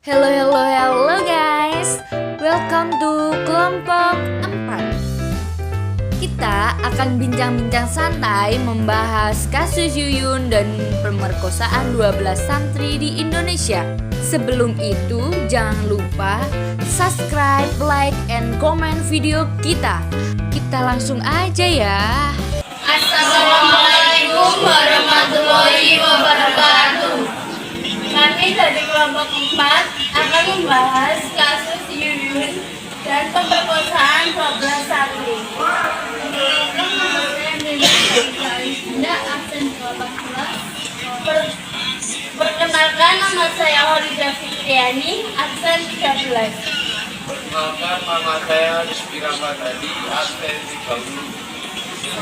Hello guys. Welcome to kelompok 4. Kita akan bincang-bincang santai membahas kasus Yuyun dan pemerkosaan 12 santri di Indonesia. Sebelum itu, jangan lupa subscribe, like, and comment video kita. Kita langsung aja ya. Assalamualaikum warahmatullahi wabarakatuh. Kami dari kelompok 4 akan membahas kasus Yuyun dan pemerkosaan 12 santri. Perkenalkan, nama saya Holida Fitriani, absen 13. Perkenalkan, nama saya Rizky Ramadhani, absen 30.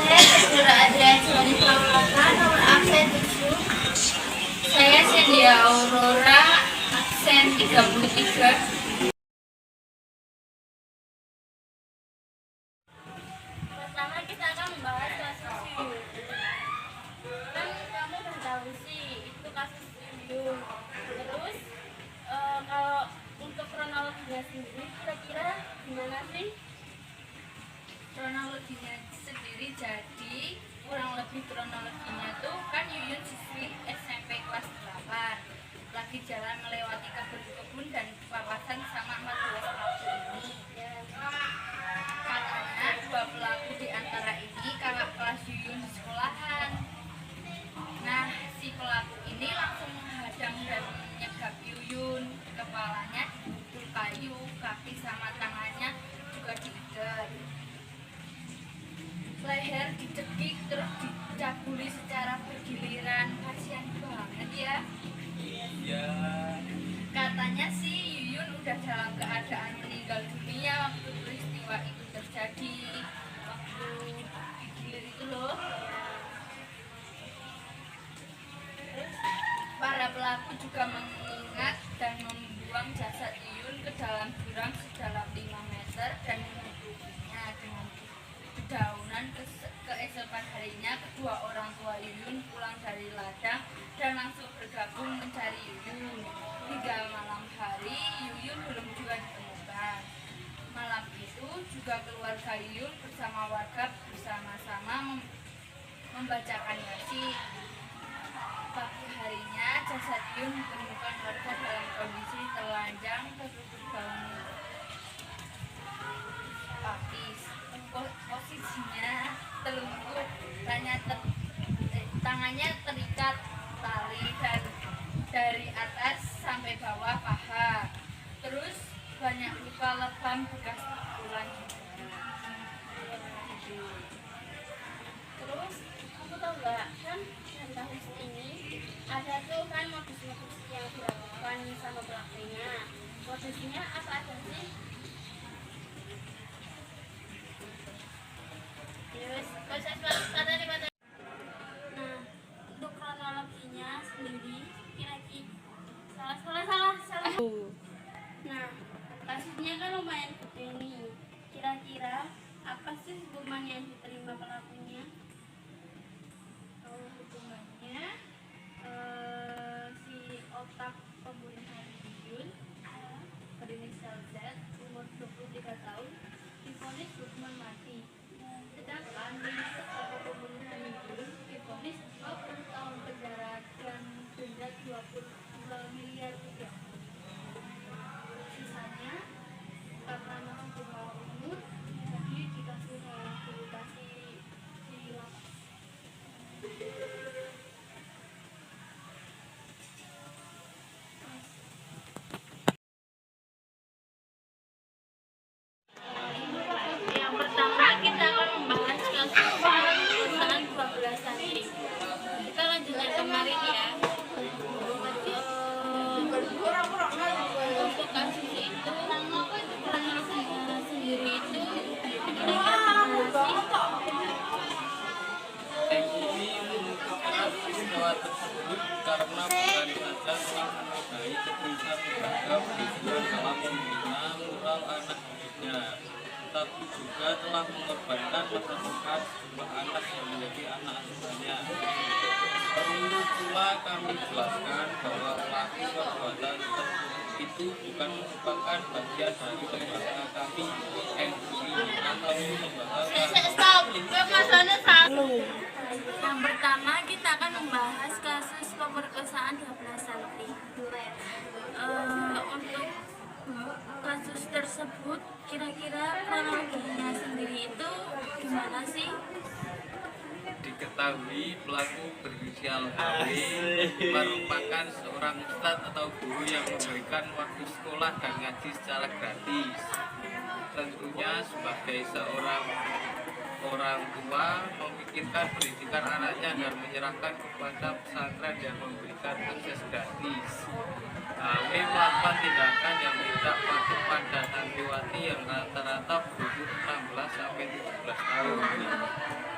Saya Saudara Adrian Soni Pramuka, nomor absen 7. Saya Sedia Aurora, absen 33. Pertama kita akan membahas kasus Yuyun. Kan kamu udah tahu sih itu kasus Yuyun. Terus kalau untuk kronologinya sendiri kira-kira gimana sih? Kronologinya sendiri, jadi kurang lebih kronologinya tuh kan Yuyun siswi SMP kelas 8 lagi jalan melewati kebun dan papasan sama 14 pelaku ini. Katanya dua pelaku di antara ini kakak kelas Yuyun di sekolahan. Nah, si pelaku ini langsung menghadang dan menyegap Yuyun. Kepalanya dipukul kayu, kaki sama tangannya juga diikat. Leher dicekik terus dicabuli secara bergiliran. Kasihan banget ya. Ya, Katanya sih Yuyun udah dalam keadaan meninggal dunia waktu peristiwa itu terjadi, waktu digilir itu loh. Terus para pelaku juga mengingat dan membuang jasad Yuyun ke dalam jurang sedalam 5 meter dan menutupinya dengan dedaunan. Keesokan harinya kedua orang tua Yuyun pulang dari ladang dan langsung bergabung mencari Yuyun. Hingga malam hari Yuyun belum juga ditemukan. Malam itu juga keluarga Yuyun bersama warga bersama-sama membacakan yasin. Pagi harinya jasad Yuyun ditemukan warga dalam kondisi telanjang tertutup daun pakis. Posisinya telungkup, tangannya terikat tali dan dari atas sampai bawah paha. Terus banyak luka lebam bekas pukulan. Terus kamu tahu nggak kan dalam kasus ini ada tuh kan modus-modus yang dilakukan sama pelakunya. Modusnya apa aja sih? Terus proses kata di mata. Nah, untuk kronologinya sendiri kira-kira salah. Nah, kasusnya kan lumayan gede nih. Kira-kira apa sih hukuman yang diterima pelakunya? Hukumannya si otak pembunuhan Yuyun berinisial Z, umur 23 tahun, divonis hukuman mati. Sedangkan pelaku pembunuhan Yuyun divonis 20 tahun penjara dan denda 22 miliar rupiah. Sisanya karena memang di bawah umur, jadi dikasih rehabilitasi di lapas. Yang pertama kita akan membahas kasus pemerkosaan 12 santri. Kita lanjutkan kemarin ya. Untuk kasus itu kronologinya sendiri itu MUI mengungkapkan peristiwa tersebut karena bukan saja telah menodai keputusan lembaga pendidikan dalam membina moral anak didiknya, tapi juga telah mengorbankan masa depan sejumlah anak yang menjadi anak asuhannya. Perlu pula kami jelaskan bahwa pelaku perbuatan tersebut itu bukan merupakan bagian dari lembaga kami MUI atau lembaga Stop. Yang pertama kita akan membahas kasus pemerkosaan 12 santri. Untuk kasus tersebut kira-kira kronologinya sendiri itu gimana sih? Diketahui pelaku berinisial HW merupakan seorang ustadz atau guru yang memberikan waktu sekolah dan ngaji secara gratis. Tentunya sebagai seorang orang tua memikirkan pendidikan anaknya dan menyerahkan kepada pesantren yang memberikan akses gratis. HW melakukan tindakan yang tidak patut pada santriwati yang rata-rata berumur 16 sampai 17 tahun.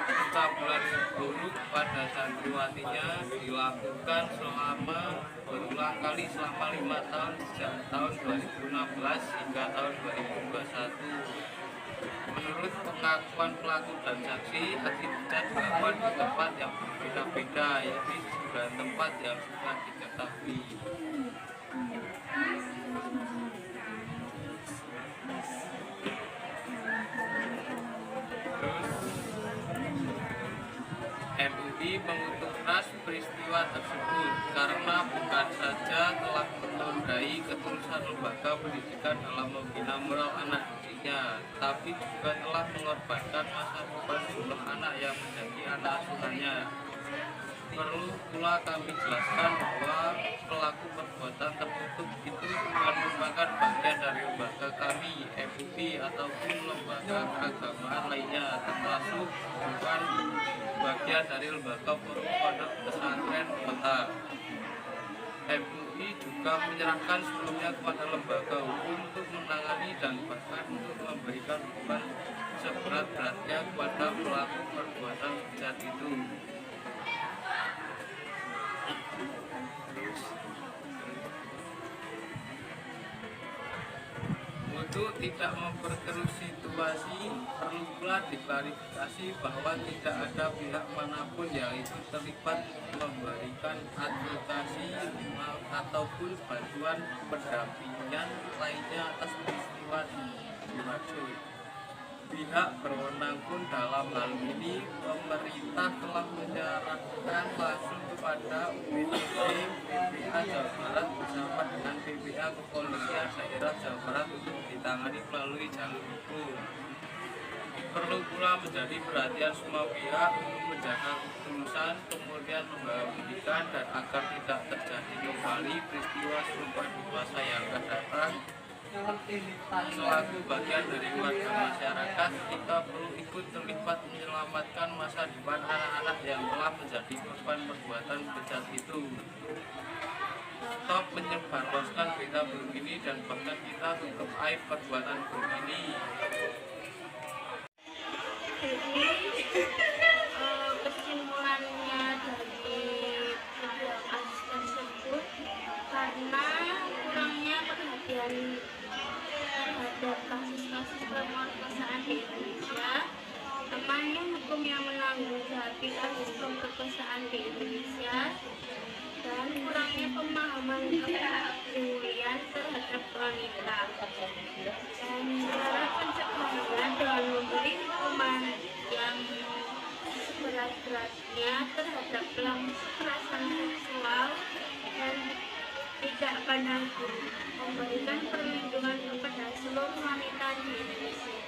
Pencabulan buruk pada santriwatinya dilakukan berulang kali selama 5 tahun sejak tahun 2016 hingga tahun 2021. Menurut pengakuan pelaku dan saksi, aktivitas dilakukan di tempat yang berbeda-beda, yaitu 9 tempat yang sudah diketahui. MUI mengutuk keras peristiwa tersebut karena bukan saja telah menodai ketulusan lembaga pendidikan dalam membina moral anak didiknya, tapi juga telah mengorbankan masa depan jumlah anak yang menjadi anak asuhannya. Perlu pula kami jelaskan bahwa pelaku perbuatan tertutup itu bukan merupakan bagian dari lembaga kami MUI ataupun lembaga keagamaan lainnya, termasuk bukan bagian dari lembaga forum pondok pesantren kota. MUI juga menyerahkan sebelumnya kepada lembaga hukum untuk menangani dan bahkan untuk memberikan hukuman seberat-beratnya kepada pelaku perbuatan bejat itu. Untuk tidak memperkeruh situasi, perlu pula diklarifikasi bahwa tidak ada pihak manapun yang ikut terlibat memberikan advokasi ataupun bantuan pendampingan lainnya atas peristiwa dimaksud. Pihak berwenang pun dalam hal ini pemerintah telah menyerahkan langsung kepada UPTD PPA Jawa Barat bersama dengan PPA Kepolisian Daerah Jawa Barat untuk ditangani melalui jalur hukum. Perlu pula menjadi perhatian semua pihak untuk menjaga ketulusan kemudian lembaga pendidikan dan agar tidak terjadi kembali peristiwa serupa di masa yang akan datang. Selaku bagian dari warga masyarakat, kita perlu ikut terlibat menyelamatkan masa depan anak-anak yang telah menjadi korban perbuatan bejat itu. Stop menyebarluaskan berita buruk ini dan bahkan kita tutup aib perbuatan buruk ini. Kesimpulannya dari kasus tersebut karena kurangnya perhatian terhadap kasus-kasus pemerkosaan di Indonesia, lemahnya hukum yang menanggulangi kasus pemerkosaan di Indonesia, dan kurangnya pemahaman kepedulian terhadap wanita. Dan cara pencegahannya dengan memberi hukuman yang seberat-beratnya terhadap pelaku kekerasan seksual dan tidak pandang bulu, memberikan perlindungan kepada seluruh wanita di Indonesia.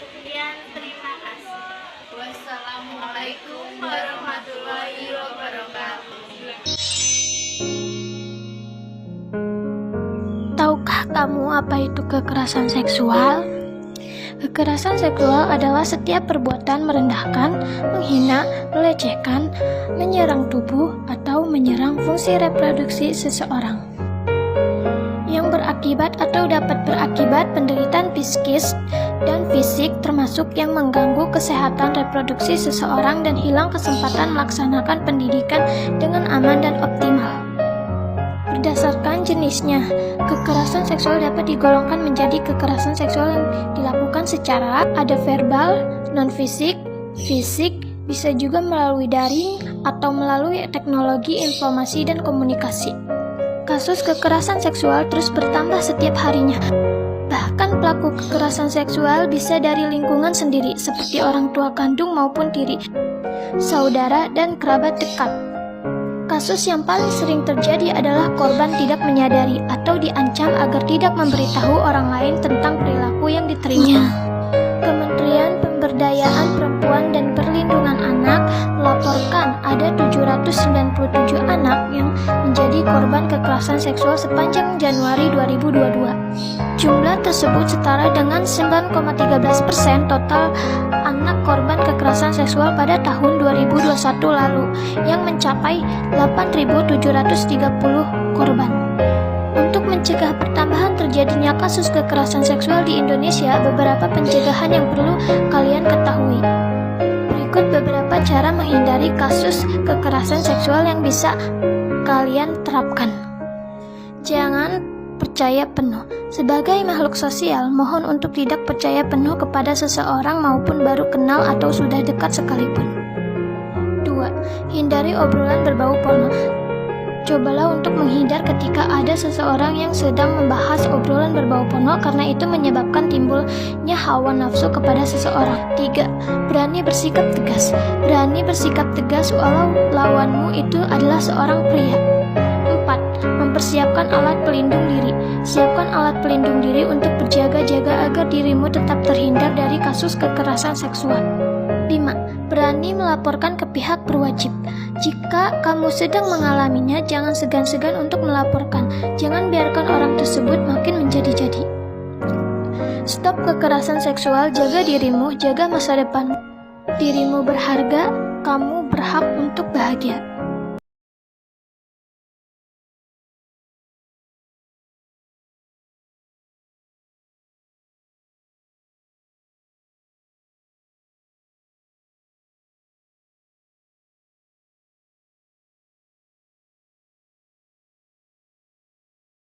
Sekian, terima kasih. Wassalamualaikum warahmatullahi wabarakatuh. Tahukah kamu apa itu kekerasan seksual? Kekerasan seksual adalah setiap perbuatan merendahkan, menghina, melecehkan, menyerang tubuh, atau menyerang fungsi reproduksi seseorang yang berakibat atau dapat berakibat penderitaan psikis dan fisik, termasuk yang mengganggu kesehatan reproduksi seseorang dan hilang kesempatan melaksanakan pendidikan dengan aman dan optimal. Berdasarkan jenisnya, kekerasan seksual dapat digolongkan menjadi kekerasan seksual yang dilakukan secara ada verbal, non-fisik, fisik, bisa juga melalui daring atau melalui teknologi informasi dan komunikasi. Kasus kekerasan seksual terus bertambah setiap harinya. Bahkan pelaku kekerasan seksual bisa dari lingkungan sendiri, seperti orang tua kandung maupun tiri, saudara, dan kerabat dekat. Kasus yang paling sering terjadi adalah korban tidak menyadari atau diancam agar tidak memberitahu orang lain tentang perilaku yang diterimanya. Kementerian Pemberdayaan Perempuan dan Perlindungan Anak melaporkan ada 797 anak yang menjadi korban kekerasan seksual sepanjang Januari 2022. Jumlah tersebut setara dengan 9,13% total anak korban kekerasan seksual pada tahun 2021 lalu, yang mencapai 8.730 korban. Untuk mencegah pertambahan terjadinya kasus kekerasan seksual di Indonesia, beberapa pencegahan yang perlu kalian ketahui. Berikut beberapa cara menghindari kasus kekerasan seksual yang bisa kalian terapkan. Jangan percaya penuh. Sebagai makhluk sosial, mohon untuk tidak percaya penuh kepada seseorang maupun baru kenal atau sudah dekat sekalipun. 2. Hindari obrolan berbau porno. Cobalah untuk menghindar ketika ada seseorang yang sedang membahas obrolan berbau porno, karena itu menyebabkan timbulnya hawa nafsu kepada seseorang. 3. Berani bersikap tegas. Berani bersikap tegas walau lawanmu itu adalah seorang pria. 4. Mempersiapkan alat pelindung diri. Siapkan alat pelindung diri untuk berjaga-jaga agar dirimu tetap terhindar dari kasus kekerasan seksual. 5. Berani melaporkan ke pihak berwajib. Jika kamu sedang mengalaminya, jangan segan-segan untuk melaporkan. Jangan biarkan orang tersebut makin menjadi-jadi. Stop kekerasan seksual, jaga dirimu, jaga masa depan. Dirimu berharga, kamu berhak untuk bahagia.